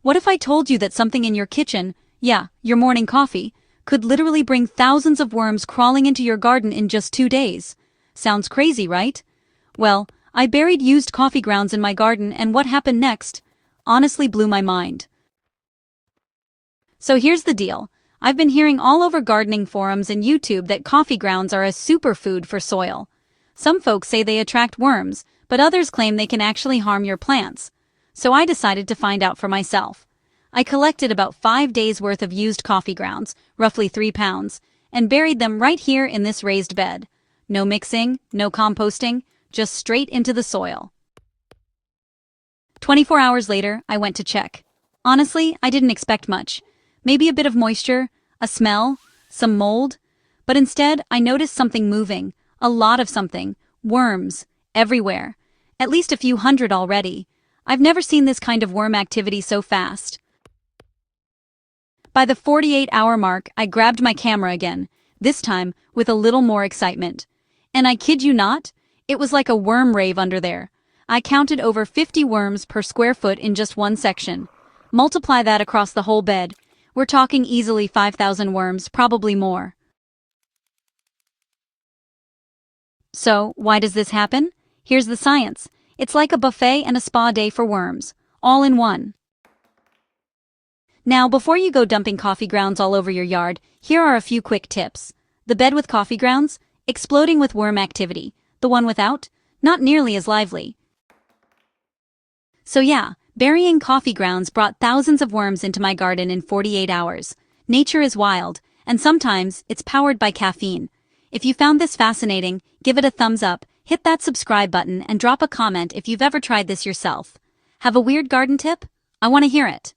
What if I told you that something in your kitchen, yeah, your morning coffee, could literally bring thousands of worms crawling into your garden in just 2 days? Sounds crazy, right? Well, I buried used coffee grounds in my garden, and what happened next honestly blew my mind. So here's the deal. I've been hearing all over gardening forums and YouTube that coffee grounds are a superfood for soil. Some folks say they attract worms, but others claim they can actually harm your plants. So I decided to find out for myself. I collected about 5 days' worth of used coffee grounds, roughly 3 pounds, and buried them right here in this raised bed. No mixing, no composting, just straight into the soil. 24 hours later, I went to check. Honestly, I didn't expect much. Maybe a bit of moisture, a smell, some mold. But instead, I noticed something moving, a lot of something, worms, everywhere. At least a few hundred already. I've never seen this kind of worm activity so fast. By the 48-hour mark, I grabbed my camera again, this time with a little more excitement. And I kid you not, it was like a worm rave under there. I counted over 50 worms per square foot in just one section. Multiply that across the whole bed. We're talking easily 5,000 worms, probably more. So, why does this happen? Here's the science. It's like a buffet and a spa day for worms, all in one. Now, before you go dumping coffee grounds all over your yard, here are a few quick tips. The bed with coffee grounds, exploding with worm activity. The one without, not nearly as lively. So yeah, burying coffee grounds brought thousands of worms into my garden in 48 hours. Nature is wild, and sometimes it's powered by caffeine. If you found this fascinating, give it a thumbs up, hit that subscribe button, and drop a comment if you've ever tried this yourself. Have a weird garden tip? I want to hear it.